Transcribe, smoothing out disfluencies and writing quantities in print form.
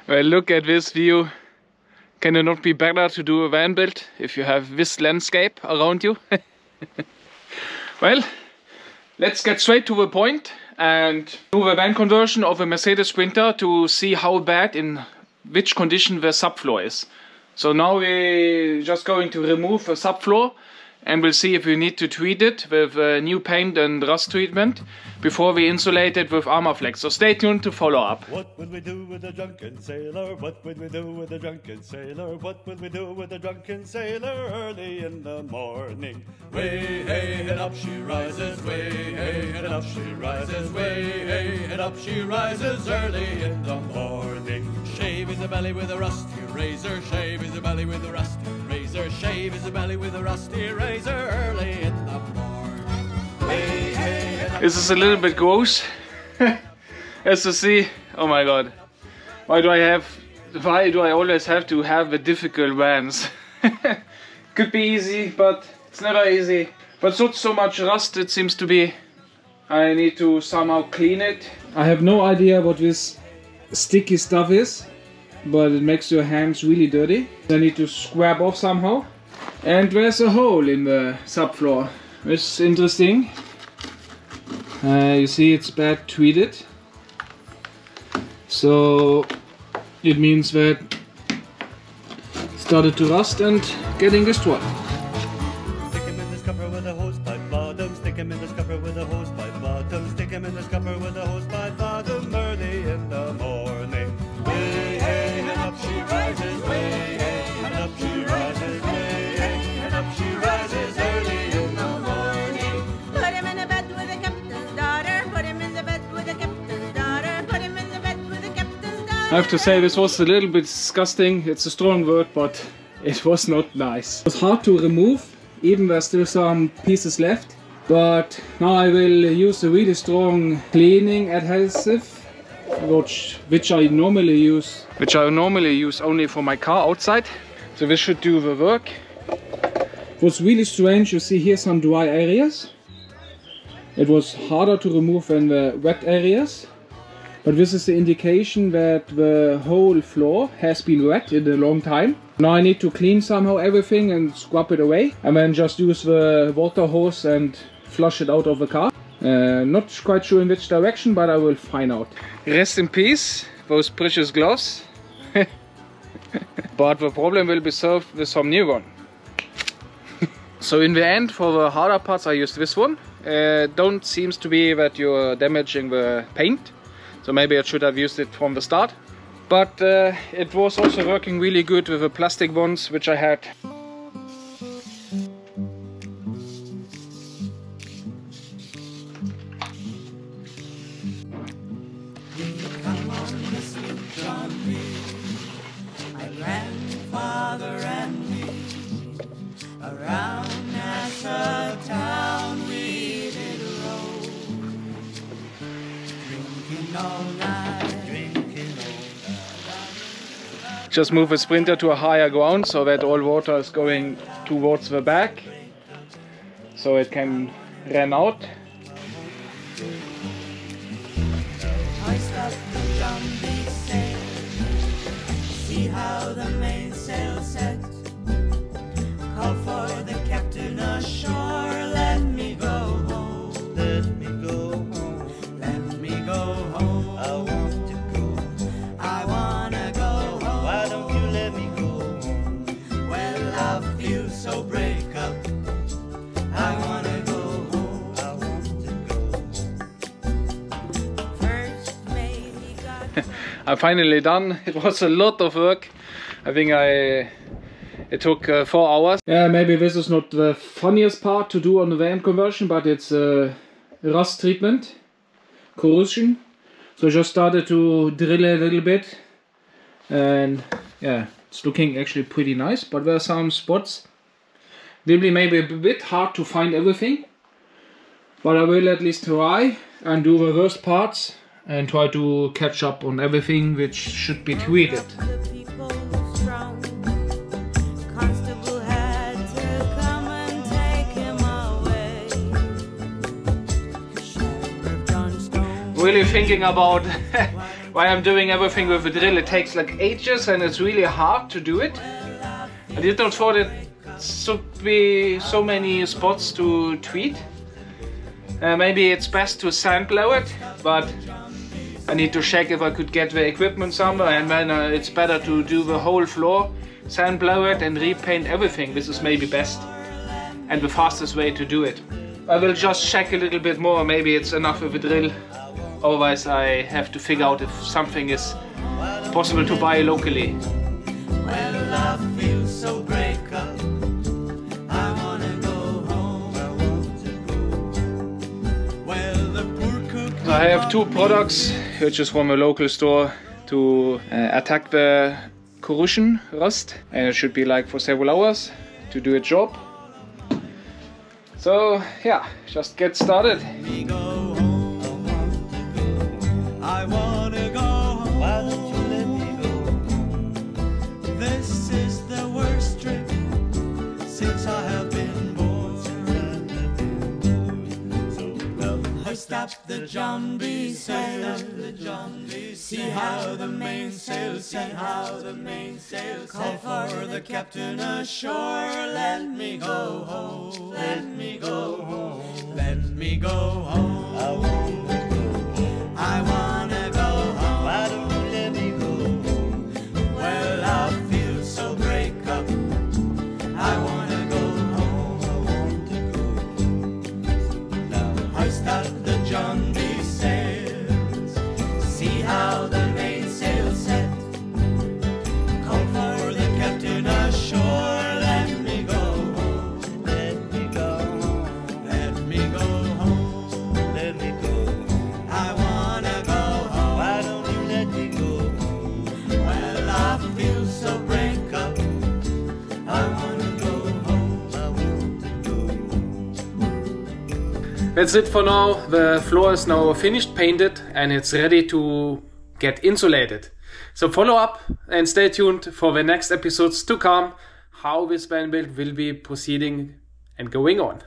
Well, look at this view. Can it not be better to do a van build if you have this landscape around you? Well, let's get straight to the point and do the van conversion of a Mercedes Sprinter to see how bad, in which condition the subfloor is. So now we're just going to remove the subfloor and we'll see if we need to treat it with new paint and rust treatment before we insulate it with Armorflex. So stay tuned to follow up. What would we do with a drunken sailor? What would we do with a drunken sailor? What would we do with a drunken sailor early in the morning? Way hey and up she rises, way hey and up she rises, way hey and up she rises early in the morning. Shave his belly with a rusty razor, shave his belly with a rusty razor, shave his belly with a rusty razor early in the morning. Way hey. This is a little bit gross. As you see, oh my god. Why do I always have to have the difficult vans? Could be easy, but it's never easy. But it's not so much rust, it seems to be. I need to somehow clean it. I have no idea what this sticky stuff is, but it makes your hands really dirty. I need to scrub off somehow. And there's a hole in the subfloor. It's interesting. You see it's bad treated, so it means that it started to rust and getting destroyed. Stick him in the scupper with a hose pipe bottom, stick him in the scupper with a hose pipe bottom, stick him in the scupper with a hose pipe bottom early in the morning. Way hey and up she rises, way hey and up she rises, way hey and up she rises early in the morning. Put him in the bed with the captain's daughter. Put him in the bed with the captain's daughter. Put him in the bed with the captain's daughter. I have to say this was a little bit disgusting. It's a strong word, but it was not nice. It was hard to remove, even there's still some pieces left. But now I will use a really strong cleaning adhesive, which I normally use only for my car outside. So this should do the work. It was really strange. You see here some dry areas. It was harder to remove than the wet areas. But this is the indication that the whole floor has been wet in a long time. Now I need to clean somehow everything and scrub it away. And then just use the water hose and flush it out of the car. Not quite sure in which direction, but I will find out. Rest in peace, those precious gloves. But the problem will be solved with some new one. So in the end, for the harder parts I used this one. Don't seems to be that you're damaging the paint. So maybe I should have used it from the start. But it was also working really good with the plastic ones which I had. Come on, listen to me. My grandfather and me, around Nassau town we did roam, drinking all night, drinking all night. Just move the Sprinter to a higher ground so that all water is going towards the back, so it can run out. Hoist up the jumbie sail, see how the mainsail set. Call for the captain ashore, let me go home. Let me go home. Let me go home. I want to go. I wanna go home. Why don't you let me go home? Well, I feel so break up. I wanna go home. I want to go home. First mate he got I'm finally done. It was a lot of work. I think it took 4 hours. Yeah, maybe this is not the funniest part to do on the van conversion, but it's rust treatment, corrosion. So I just started to drill a little bit, and yeah, it's looking actually pretty nice. But there are some spots. Will be maybe a bit hard to find everything, but I will at least try and do the worst parts and try to catch up on everything which should be treated. The people strong. Constable had to come and take him away. Sheriff Johnstone. Really thinking about why I'm doing everything with a drill. It takes like ages and it's really hard to do it. I did not thought it should be so many spots to tweet. Maybe it's best to sand blow it, but I need to check if I could get the equipment somewhere, and then it's better to do the whole floor, sand blow it and repaint everything. This is maybe best and the fastest way to do it. I will just check a little bit more, maybe it's enough with a drill. Otherwise I have to figure out if something is possible to buy locally. Well, I feel so break up. I wanna go home. I want to go. Well, the poor cook. So I have two products, purchased from a local store to attack the corrosion rust, and it should be like for several hours to do a job. So yeah, just get started. Me go home. I wanna go home. Why don't you let me go home? This is the worst trip since I have been born. Hoist up the John B. sail. See how the mainsail set. Call for the captain ashore. Let me go home. Let me go home. Let me go home. I wanna go home. I wanna go home. Why don't you let me go home? Well, I feel so break up. I wanna go home. I want to go home. Now hoist up the John B. sails. See how the mainsail set. Call for the captain ashore. Let me go home. Let me go home. Let me go home. Let me go home. I wanna go home. Why don't you let me go home? Well, I feel so break up. I wanna go home. I want to go home. That's it for now. The floor is now finished painted and it's ready to get insulated. So follow up and stay tuned for the next episodes to come, how this vanbuild will be proceeding and going on.